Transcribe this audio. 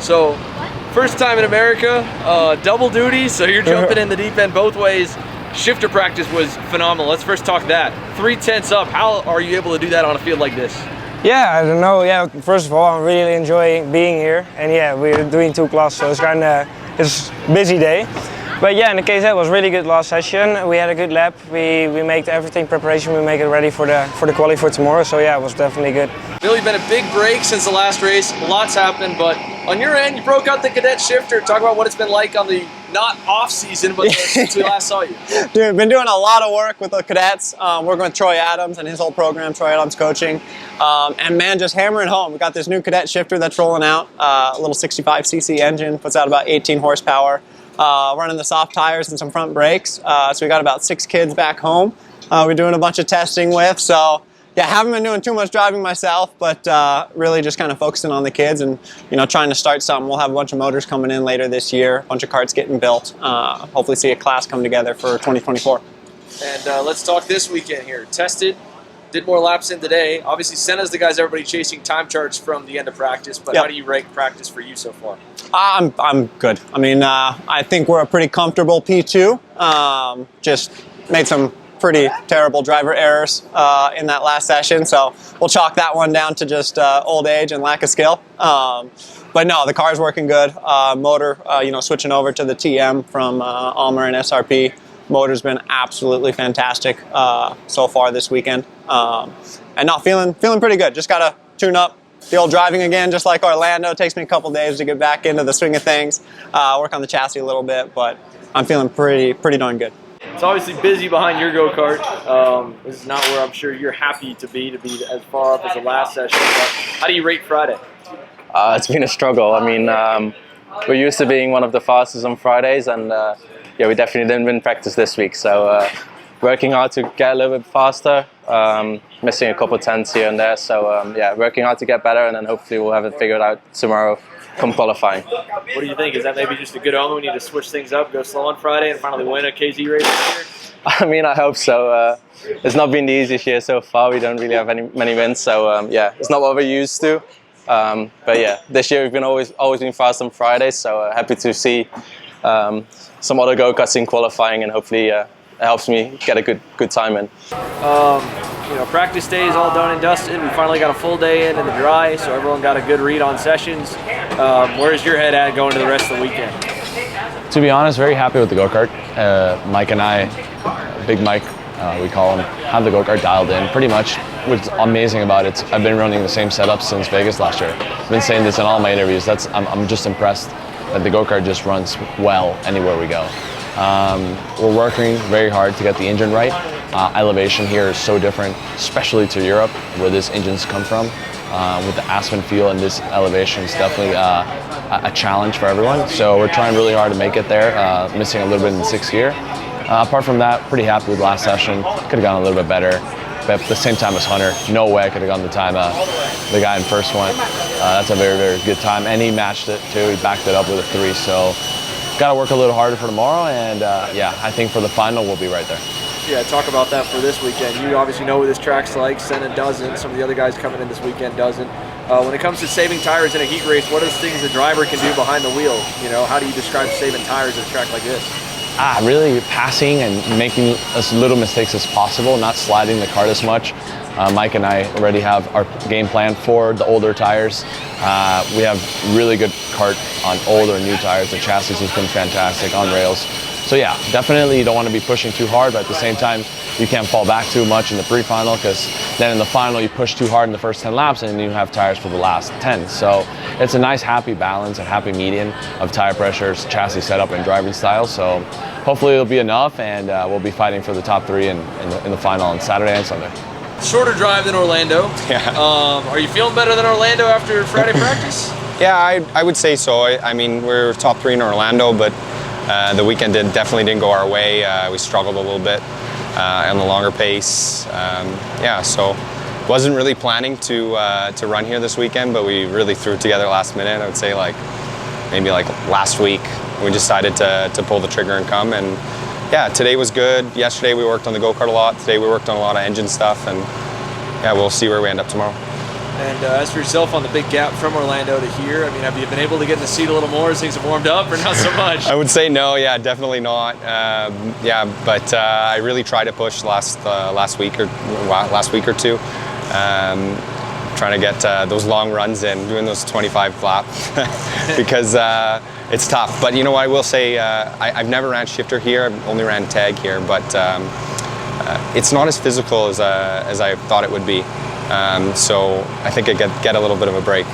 So, first time in America, double duty, so you're jumping in the deep end both ways. Shifter practice was phenomenal. Let's first talk that. 3/10 up, how are you able to do that on a field like this? Yeah, I don't know. Yeah, first of all, I'm really enjoying being here. And yeah, we're doing 2 classes, so it's a busy day. But yeah, in the case that was really good last session. We had a good lap. We made everything preparation. We make it ready for the quali for tomorrow. So yeah, it was definitely good. Billy, been a big break since the last race. Lots happened, but on your end, you broke out the Cadet shifter. Talk about what it's been like on the not off season, but since we last saw you. Dude, been doing a lot of work with the cadets. Working with Troy Adams and his whole program, Troy Adams coaching. And man, just hammering home. We got this new Cadet shifter that's rolling out. A little 65cc engine, puts out about 18 horsepower. Running the soft tires and some front brakes. So we got about 6 kids back home we're doing a bunch of testing with. So yeah, haven't been doing too much driving myself, but really just kind of focusing on the kids and, you know, trying to start something. We'll have a bunch of motors coming in later this year, a bunch of karts getting built. Hopefully see a class come together for 2024. And let's talk this weekend here. Tested, did more laps in today. Obviously, Senna's the guys everybody chasing time charts from the end of practice, but How do you rank practice for you so far? I'm good. I mean, I think we're a pretty comfortable P2. Just made some pretty terrible driver errors in that last session, so we'll chalk that one down to just old age and lack of skill. But no, the car's working good. Motor, you know, switching over to the TM from Almer and SRP. Motor's been absolutely fantastic so far this weekend, and no, feeling pretty good. Just gotta tune up the old driving again, just like Orlando. It takes me a couple days to get back into the swing of things, work on the chassis a little bit, but I'm feeling pretty darn good. It's obviously busy behind your go-kart. This is not where I'm sure you're happy to be as far up as the last session, but how do you rate Friday? It's been a struggle. I mean, we're used to being one of the fastest on Fridays, and yeah, we definitely didn't win practice this week, so working hard to get a little bit faster, missing a couple tenths here and there, so yeah, working hard to get better, and then hopefully we'll have it figured out tomorrow come qualifying. What do you think? Is that maybe just a good omen? We need to switch things up, go slow on Friday, and finally win a KZ race this year? I mean, I hope so. It's not been the easiest year so far. We don't really have many wins, so yeah, it's not what we're used to. But yeah, this year we've been always been fast on Fridays, so happy to see some other go-karts in qualifying, and hopefully it helps me get a good time in. You know, practice day is all done and dusted. We finally got a full day in the dry, so everyone got a good read on sessions. Where's your head at going to the rest of the weekend? To be honest, very happy with the go-kart. Mike and I, Big Mike, we call him, have the go-kart dialed in pretty much. What's amazing about it, I've been running the same setup since Vegas last year. I've been saying this in all my interviews. I'm just impressed that the go-kart just runs well anywhere we go. We're working very hard to get the engine right. Elevation here is so different, especially to Europe, where this engines come from. With the Aspen feel and this elevation is definitely a challenge for everyone. So we're trying really hard to make it there, missing a little bit in the 6th gear. Apart from that, pretty happy with last session. Could have gone a little bit better, but at the same time as Hunter, no way I could have gone the time the guy in first one. That's a very good time, and he matched it too. He backed it up with a 3, so got to work a little harder for tomorrow, and yeah, I think for the final we'll be right there. Yeah, talk about that for this weekend. You obviously know what this track's like. Senna doesn't. Some of the other guys coming in this weekend doesn't. When it comes to saving tires in a heat race, what are the things the driver can do behind the wheel? You know, how do you describe saving tires at a track like this? Really passing and making as little mistakes as possible, not sliding the kart as much. Mike and I already have our game plan for the older tires. We have really good kart on old or new tires. The chassis has been fantastic on rails. So yeah, definitely you don't want to be pushing too hard, but at the same time, you can't fall back too much in the pre-final, because then in the final you push too hard in the first 10 laps and you have tires for the last 10. So it's a nice happy balance and happy median of tire pressures, chassis setup, and driving style. So hopefully it'll be enough, and we'll be fighting for the top 3 in the final on Saturday and Sunday. Shorter drive than Orlando. Yeah. Are you feeling better than Orlando after Friday practice? Yeah, I would say so. I mean, we're top 3 in Orlando, but the weekend definitely didn't go our way. We struggled a little bit on the longer pace. Yeah, so wasn't really planning to run here this weekend, but we really threw it together last minute. I would say maybe last week we decided to pull the trigger and come. And yeah, today was good. Yesterday we worked on the go-kart a lot. Today we worked on a lot of engine stuff, and yeah, we'll see where we end up tomorrow. And as for yourself on the big gap from Orlando to here, I mean, have you been able to get in the seat a little more as things have warmed up, or not so much? I would say no, yeah, definitely not. But I really tried to push last week or two, trying to get those long runs in, doing those 25 laps, because it's tough. But you know what, I will say, I've never ran shifter here. I've only ran tag here, but it's not as physical as I thought it would be. So I think I get a little bit of a break.